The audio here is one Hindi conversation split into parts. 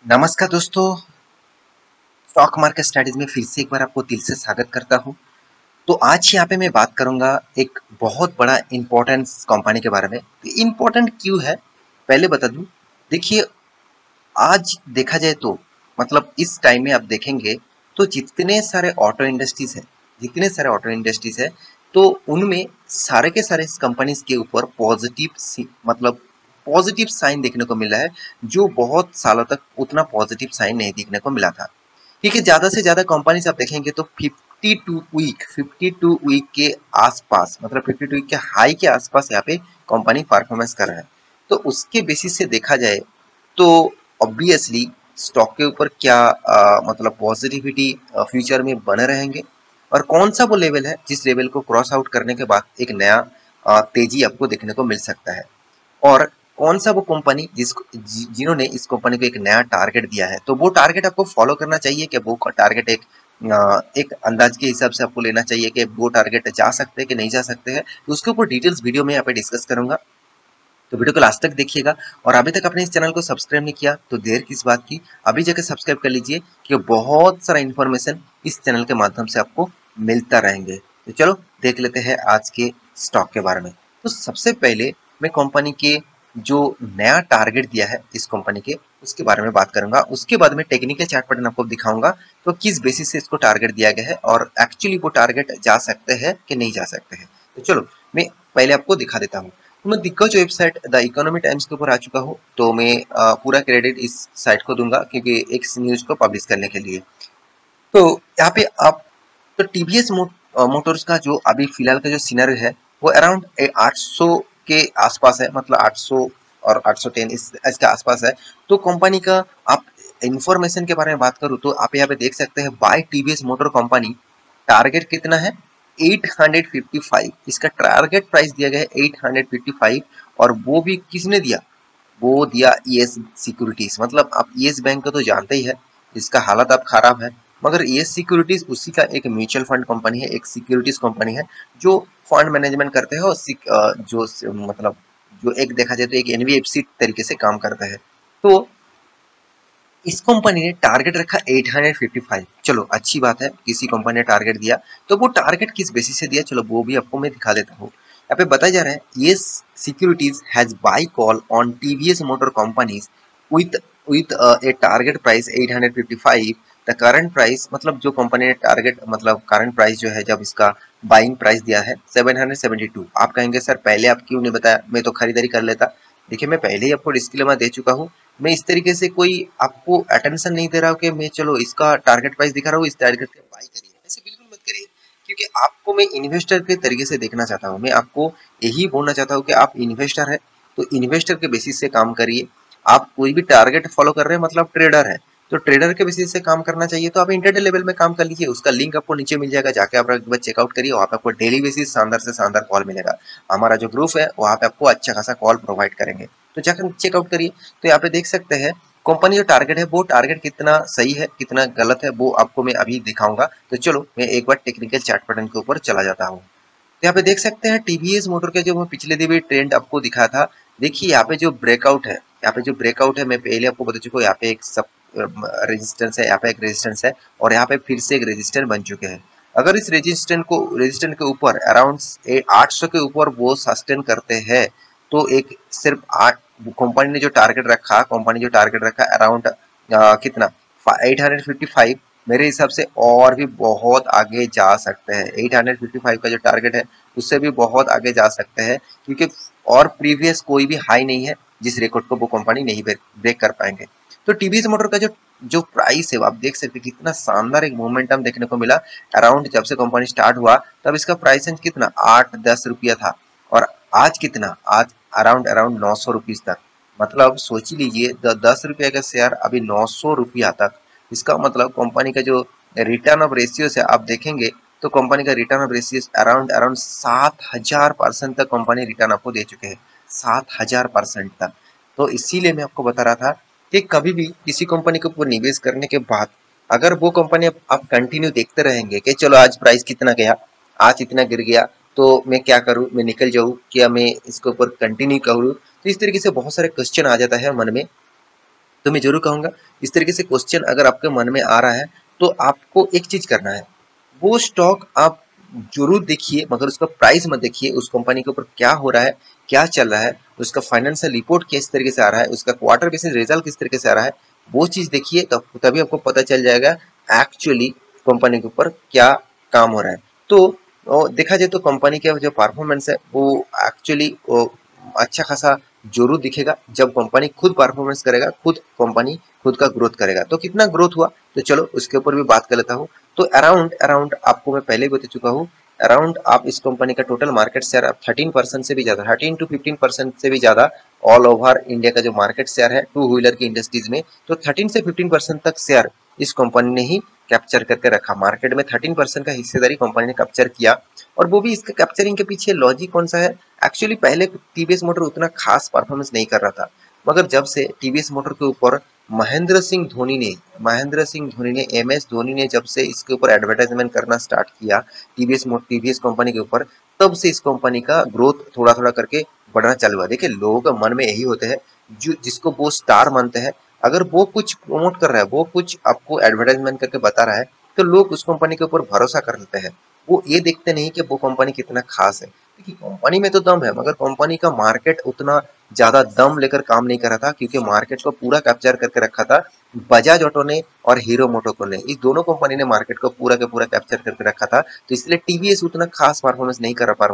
नमस्कार दोस्तों। स्टॉक मार्केट स्टडीज में फिर से एक बार आपको दिल से स्वागत करता हूं। तो आज यहाँ पे मैं बात करूंगा एक बहुत बड़ा इम्पोर्टेंस कंपनी के बारे में। इम्पोर्टेंट क्यों है पहले बता दूं। देखिए, आज देखा जाए तो मतलब इस टाइम में आप देखेंगे तो जितने सारे ऑटो इंडस्ट्रीज है तो उनमें सारे के सारे इस कंपनीज के ऊपर मतलब पॉजिटिव साइन देखने को मिला है, जो बहुत सालों तक उतना पॉजिटिव साइन नहीं देखने को मिला था। ठीक है, ज्यादा से ज्यादा कंपनीज आप देखेंगे तो 52 वीक के आसपास, मतलब 52 वीक के हाई के आसपास यहाँ पे कंपनी परफॉर्मेंस कर रहा है। तो उसके बेसिस से देखा जाए तो ऑब्वियसली स्टॉक के ऊपर क्या मतलब पॉजिटिविटी फ्यूचर में बने रहेंगे, और कौन सा वो लेवल है जिस लेवल को क्रॉस आउट करने के बाद एक नया तेजी आपको देखने को मिल सकता है, और कौन सा वो कंपनी जिन्होंने इस कंपनी को एक नया टारगेट दिया है। तो वो टारगेट आपको फॉलो करना चाहिए कि वो टारगेट एक अंदाज के हिसाब से आपको लेना चाहिए कि वो टारगेट जा सकते हैं कि नहीं जा सकते हैं। तो उसके ऊपर डिटेल्स वीडियो में यहाँ पे डिस्कस करूंगा, तो वीडियो को लास्ट तक देखिएगा। और अभी तक आपने इस चैनल को सब्सक्राइब नहीं किया तो देर किस बात की, अभी जाकर सब्सक्राइब कर लीजिए कि बहुत सारा इन्फॉर्मेशन इस चैनल के माध्यम से आपको मिलता रहेंगे। तो चलो देख लेते हैं आज के स्टॉक के बारे में। तो सबसे पहले मैं कंपनी के जो नया टारगेट दिया है इस कंपनी के, उसके बारे में बात करूंगा। उसके बाद में टेक्निकल चार्ट पैटर्न आपको दिखाऊंगा तो किस बेसिस से इसको टारगेट दिया गया है और एक्चुअली वो टारगेट जा सकते हैं कि नहीं जा सकते हैं। तो चलो मैं पहले आपको दिखा देता हूँ। तो मैं दिग्गज वेबसाइट द इकोनॉमी टाइम्स के ऊपर आ चुका हूँ, तो मैं पूरा क्रेडिट इस साइट को दूंगा क्योंकि एक न्यूज को पब्लिश करने के लिए। तो यहाँ पे आप तो टीवीएस मोटर्स का जो अभी फिलहाल का जो सीनरी है वो अराउंड 800 के आसपास है, मतलब 800 और 810 इसके आसपास है। तो कंपनी का आप इंफॉर्मेशन के बारे में बात करूँ तो आप यहाँ पे देख सकते हैं buy TVS motor company target कितना है 855। इसका टारगेट प्राइस दिया गया है 855, और वो भी किसने दिया, वो दिया ईएस सिक्योरिटीज। मतलब आप ईएस बैंक को तो जानते ही है, इसका हालत अब खराब है। मगर ईएस सिक्योरिटीज उसी का एक म्यूचुअल फंड कंपनी है, एक सिक्योरिटीज कंपनी है जो फंड मैनेजमेंट करते हैं, और मतलब जो एक देखा जाए तो एक एनबीएफसी तरीके से काम करता है। तो इस कंपनी ने टारगेट रखा 855। चलो अच्छी बात है, किसी कंपनी ने टारगेट दिया। तो वो टारगेट किस बेसिस से दिया, चलो वो भी आपको मैं दिखा देता हूँ। यहाँ पे बताया जा रहा है ये securities has buy call on TVS motor companies with with a target price 855। The current price, मतलब जो कंपनी ने टारगेट मतलब करंट प्राइस जो है जब इसका बाइंग प्राइस दिया है 772। आप कहेंगे सर पहले आप क्यों नहीं बताया, मैं तो खरीदारी कर लेता। देखिए, मैं पहले ही आपको डिस्क्लेमर दे चुका हूँ। मैं इस तरीके से कोई आपको अटेंशन नहीं दे रहा हूँ कि मैं चलो इसका टारगेट प्राइस दिखा रहा हूँ, इस टारगेट पे बाई करिए, ऐसे बिल्कुल मत करिए। क्योंकि आपको मैं इन्वेस्टर के तरीके से देखना चाहता हूँ, मैं आपको यही बोलना चाहता हूँ कि आप इन्वेस्टर है तो इन्वेस्टर के बेसिस से काम करिए। आप कोई भी टारगेट फॉलो कर रहे हैं मतलब ट्रेडर है, तो ट्रेडर के बेसिस से काम करना चाहिए। तो आप इंटरडे लेवल में काम कर लीजिए, उसका लिंक आपको नीचे मिल जाएगा, जाके आप एक बार चेकआउट करिए। वहाँ पे आपको डेली बेसिस शानदार से शानदार कॉल मिलेगा। हमारा जो ग्रुप है वहाँ पे आपको अच्छा खासा कॉल प्रोवाइड करेंगे, तो जाकर चेकआउट करिए। तो यहाँ पे देख सकते हैं कंपनी जो टारगेट है वो टारगेट कितना सही है कितना गलत है वो आपको मैं अभी दिखाऊंगा। तो चलो मैं एक बार टेक्निकल चार्ट पैटर्न के ऊपर चला जाता हूँ। तो यहाँ पे देख सकते हैं टीवीएस मोटर के जो मैं पिछले दिन भी ट्रेंड आपको दिखा था। देखिए यहाँ पे जो ब्रेकआउट है, यहाँ पे जो ब्रेकआउट है मैं पहले आपको बता चुका हूँ। यहाँ पे एक सब रेजिस्टेंस है, यहाँ पे एक रेजिस्टेंस है, और यहाँ पे फिर से एक रेजिस्टेंस बन चुके हैं। अगर इस रेजिस्टेंस के ऊपर अराउंड 800 के ऊपर वो सस्टेन करते हैं तो एक सिर्फ आठ कंपनी जो टारगेट रखा अराउंड कितना 855, मेरे हिसाब से और भी बहुत आगे जा सकते हैं। 855 का जो टारगेट है उससे भी बहुत आगे जा सकते हैं, क्योंकि और प्रीवियस कोई भी हाई नहीं है जिस रिकॉर्ड को वो कंपनी नहीं ब्रेक कर पाएंगे। तो टीवीएस मोटर का जो जो प्राइस है वो आप देख सकते हैं कितना शानदार एक मोमेंटम देखने को मिला। अराउंड जब से कंपनी स्टार्ट हुआ तब इसका प्राइस रेंज कितना 8-10 रुपया था, और आज कितना, आज अराउंड अराउंड 900 रुपीज तक। मतलब सोच ही लीजिए 10 रुपये का शेयर अभी 900 रुपया तक। इसका मतलब कंपनी का जो रिटर्न ऑफ रेशियो से आप देखेंगे तो कंपनी का return of ratio around around 7000% तक कंपनी रिटर्न आपको दे चुके हैं, 7000% तक। तो इसीलिए मैं आपको बता रहा था कि कभी भी किसी कंपनी के ऊपर निवेश करने के बाद अगर वो कंपनी आप कंटिन्यू देखते रहेंगे कि चलो आज प्राइस कितना गया, आज इतना गिर गया, तो मैं क्या करूं, मैं निकल जाऊं क्या मैं इसके ऊपर कंटिन्यू करूं। तो इस तरीके से बहुत सारे क्वेश्चन आ जाता है मन में तो मैं जरूर कहूंगा इस तरीके से क्वेश्चन अगर आपके मन में आ रहा है तो आपको एक चीज करना है, वो स्टॉक आप जरूर देखिए मगर उसका प्राइस मत देखिए, उस कंपनी के ऊपर क्या हो रहा है, क्या चल रहा है, उसका फाइनेंशियल रिपोर्ट किस तरीके से आ रहा है, उसका क्वार्टर बेसिस रिजल्ट किस तरीके से आ रहा है, वो चीज देखिए तभी आपको पता चल जाएगा एक्चुअली कंपनी के ऊपर क्या काम हो रहा है। तो देखा जाए तो कंपनी का जो परफॉर्मेंस है वो एक्चुअली अच्छा खासा जरूर दिखेगा जब कंपनी खुद परफॉर्मेंस करेगा, खुद कंपनी खुद का ग्रोथ करेगा। तो कितना ग्रोथ हुआ तो चलो उसके ऊपर भी बात कर लेता हूँ। तो अराउंड अराउंड आपको मैं पहले ही बता चुका हूँ, अराउंड आप इस कंपनी का टोटल मार्केट शेयर आप 13% से भी ज्यादा, 13 to 15% से भी ज्यादा ऑल ओवर इंडिया का जो मार्केट शेयर है टू व्हीलर की इंडस्ट्रीज में, तो 13 से 15% तक शेयर इस कंपनी ने ही कैप्चर करके रखा। मार्केट में 13% का हिस्सेदारी कंपनी ने कैप्चर किया। और वो भी इसके कैप्चरिंग के पीछे लॉजिक कौन सा है, एक्चुअली पहले टीवीएस मोटर उतना खास परफॉर्मेंस नहीं कर रहा था, मगर जब से टीवीएस मोटर के ऊपर महेंद्र सिंह धोनी ने एमएस धोनी ने जब से इसके ऊपर एडवर्टाइजमेंट करना स्टार्ट किया टीवीएस कंपनी के ऊपर, तब से इस कंपनी का ग्रोथ थोड़ा थोड़ा करके बढ़ना चालू हुआ। देखिए लोगों का मन में यही होते हैं जो जिसको वो स्टार मानते हैं, अगर वो कुछ प्रमोट कर रहा है, वो कुछ आपको एडवर्टाइजमेंट करके बता रहा है, तो लोग उस कंपनी के ऊपर भरोसा कर लेते हैं। वो ये देखते नहीं कि वो कंपनी कितना खास है। देखिए कंपनी में तो दम है मगर कंपनी का मार्केट उतना ज्यादा दम लेकर काम नहीं कर रहा था, क्योंकि मार्केट को पूरा कैप्चर करके रखा था बजाज ऑटो ने और हीरो मोटोको ने। इस दोनों कंपनी ने मार्केट को पूरा के पूरा कैप्चर करके रखा था, तो इसलिए टीवीएस उतना खास परफॉर्मेंस नहीं कर पा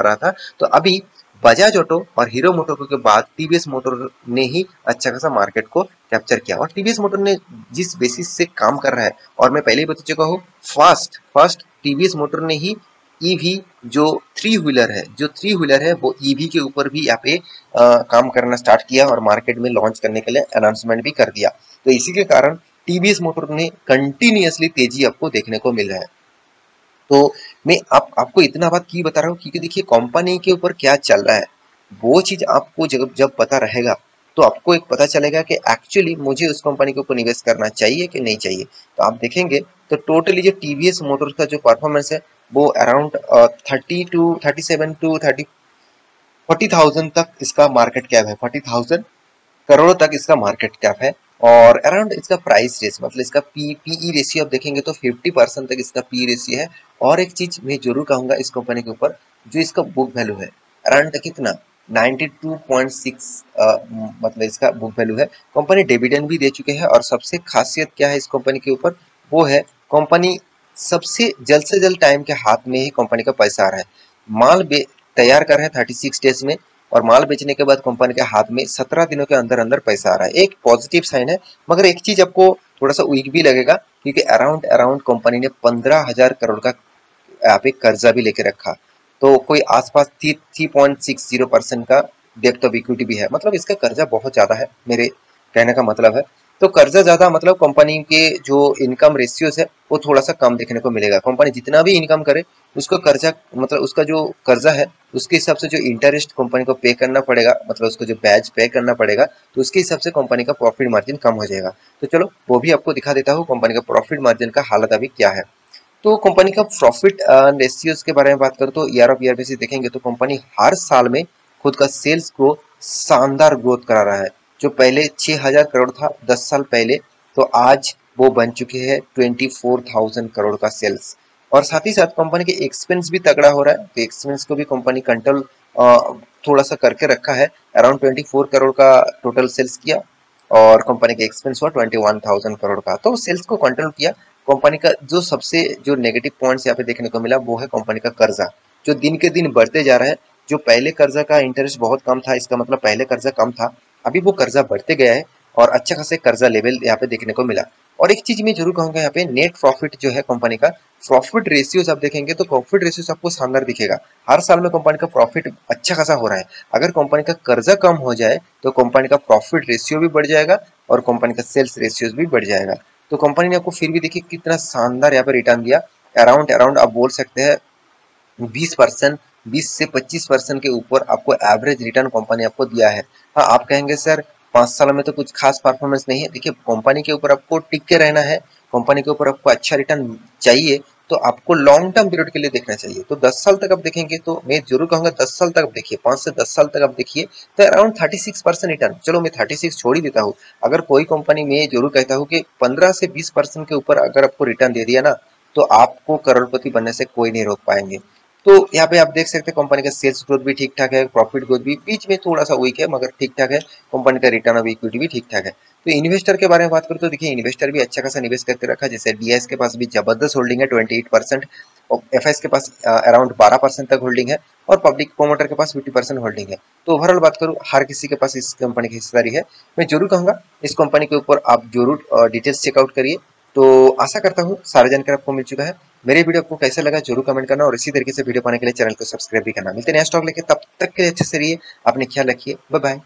रहा था। तो अभी बजाज ऑटो और हीरो मोटोको के बाद टीवीएस मोटर ने ही अच्छा खासा मार्केट को कैप्चर किया। और टीवीएस मोटर ने जिस बेसिस से काम कर रहा है, और मैं पहले ही बता चुका हूँ, फर्स्ट फर्स्ट टीवीएस मोटर ने ही ईवी जो थ्री व्हीलर है वो ईवी के ऊपर भी यहाँ पे काम करना स्टार्ट किया और मार्केट में लॉन्च करने के लिए अनाउंसमेंट भी कर दिया। तो इसी के कारण टीवीएस मोटर ने कंटिन्यूअसली तेजी आपको देखने को मिल रहा है। तो मैं आपको इतना बात क्यों बता रहा हूँ, क्योंकि देखिए कंपनी के ऊपर क्या चल रहा है वो चीज आपको जब जब पता रहेगा तो आपको एक पता चलेगा कि एक्चुअली मुझे उस कंपनी के ऊपर निवेश करना चाहिए कि नहीं चाहिए। तो आप देखेंगे तो टोटली जो टीवीएस मोटर्स का जो परफॉर्मेंस है वो अराउंड 40,000 तक इसका मार्केट कैप है, 40,000 करोड़ तक इसका मार्केट कैप है। और अराउंड इसका प्राइस रेस मतलब इसका पीई रेशियो आप देखेंगे तो 50% तक इसका पी रेशियो है। और एक चीज मैं जरूर कहूंगा इस कंपनी के ऊपर, जो इसका बुक वैल्यू है अराउंड कितना 92.6 मतलब इसका बुक वैल्यू है। कंपनी डिविडेंड भी दे चुके हैं। और सबसे खासियत क्या है इस कंपनी के ऊपर, वो है कंपनी सबसे जल्द से जल्द टाइम के हाथ में ही कंपनी का पैसा आ रहा है। माल तैयार कर रहे हैं 36 डेज में, और माल बेचने के बाद कंपनी के हाथ में 17 दिनों के अंदर अंदर पैसा आ रहा है। एक पॉजिटिव साइन है। मगर एक चीज आपको थोड़ा सा वीक भी लगेगा, क्योंकि अराउंड अराउंड कंपनी ने 15,000 करोड़ का यहाँ पे कर्जा भी लेके रखा। तो कोई आसपास 3.60% का डेप्थ ऑफ इक्विटी भी है, मतलब इसका कर्जा बहुत ज्यादा है मेरे कहने का मतलब है। तो कर्जा ज्यादा मतलब कंपनी के जो इनकम रेशियोज है वो थोड़ा सा कम देखने को मिलेगा। कंपनी जितना भी इनकम करे उसको कर्जा मतलब उसका जो कर्जा है उसके हिसाब से जो इंटरेस्ट कंपनी को पे करना पड़ेगा, मतलब उसको जो ब्याज पे करना पड़ेगा, तो उसके हिसाब से कंपनी का प्रॉफिट मार्जिन कम हो जाएगा। तो चलो वो भी आपको दिखा देता हूँ कंपनी का प्रॉफिट मार्जिन का हालत अभी क्या है। तो कंपनी का प्रॉफिट रेशियोज के बारे में बात करें तो ईयर ऑफ ईयर बेसिस देखेंगे तो कंपनी हर साल में खुद का सेल्स ग्रोथ शानदार ग्रोथ करा रहा है। जो पहले 6,000 करोड़ था 10 साल पहले, तो आज वो बन चुके हैं 24,000 करोड़ का सेल्स। और साथ ही साथ कंपनी के एक्सपेंस भी तगड़ा हो रहा है, तो एक्सपेंस को भी कंपनी कंट्रोल थोड़ा सा करके रखा है। अराउंड 24 करोड़ का टोटल सेल्स किया और कंपनी का एक्सपेंस हुआ 21,000 करोड़ का, तो सेल्स को कंट्रोल किया। कंपनी का जो सबसे जो नेगेटिव पॉइंट्स यहाँ पे देखने को मिला वो है कंपनी का कर्जा, जो दिन के दिन बढ़ते जा रहा है। जो पहले कर्जा का इंटरेस्ट बहुत कम था, इसका मतलब पहले कर्जा कम था, अभी वो कर्जा बढ़ते गया है और अच्छा खासा कर्जा लेवल यहाँ पे देखने को मिला। और एक चीज मैं जरूर कहूंगा यहाँ पे, नेट प्रॉफिट जो है कंपनी का प्रॉफिट रेशियोज आप देखेंगे तो प्रॉफिट रेशियोज आपको शानदार दिखेगा। हर साल में कंपनी का प्रॉफिट अच्छा खासा हो रहा है। अगर कंपनी का कर्जा कम हो जाए तो कंपनी का प्रॉफिट रेशियो भी बढ़ जाएगा और कंपनी का सेल्स रेशियोज भी बढ़ जाएगा। तो कंपनी ने आपको फिर भी देखिए कितना शानदार यहाँ पे रिटर्न दिया। अराउंड अराउंड आप बोल सकते हैं 20%, 20 से 25% के ऊपर आपको एवरेज रिटर्न कंपनी आपको दिया है। हाँ आप कहेंगे सर 5 सालों में तो कुछ खास परफॉर्मेंस नहीं है। देखिए कंपनी के ऊपर आपको टिक के रहना है, कंपनी के ऊपर आपको अच्छा रिटर्न चाहिए, तो आपको लॉन्ग टर्म पीरियड के लिए देखना चाहिए। तो 10 साल तक आप देखेंगे तो मैं जरूर कहूंगा 10 साल तक आप देखिए, 5 से 10 साल तक आप देखिए तो अराउंड 36% रिटर्न। चलो मैं 36 छोड़ ही देता हूँ, अगर कोई कंपनी में जरूर कहता हूँ कि 15 से 20% के ऊपर अगर आपको रिटर्न दे दिया ना, तो आपको करोड़पति बनने से कोई नहीं रोक पाएंगे। तो यहाँ पे आप देख सकते हैं कंपनी का सेल्स ग्रोथ भी ठीक ठाक है, प्रॉफिट ग्रोथ भी बीच में थोड़ा सा वीक है मगर ठीक ठाक है, कंपनी का रिटर्न ऑफ इक्विटी भी ठीक ठाक है। तो इन्वेस्टर के बारे में बात करूँ तो देखिए इन्वेस्टर भी अच्छा खासा निवेश करके रखा, जैसे डीआईएस के पास भी जबरदस्त होल्डिंग है 28%, और एफआईएस के पास अराउंड 12% तक होल्डिंग है, और पब्लिक प्रोमोटर के पास 50% होल्डिंग है। तो ओवरऑल बात करूँ हर किसी के पास इस कंपनी की हिस्सेदारी है। मैं जरूर कहूंगा इस कंपनी के ऊपर आप जरूर डिटेल्स चेकआउट करिए। तो आशा करता हूँ सारा जानकारी आपको मिल चुका है। मेरे वीडियो आपको कैसा लगा जरूर कमेंट करना, और इसी तरीके से वीडियो पाने के लिए चैनल को सब्सक्राइब भी करना। मिलते हैं नया स्टॉक लेके, तब तक के लिए अच्छे से रहिए, अपने ख्याल रखिए, बाय बाय।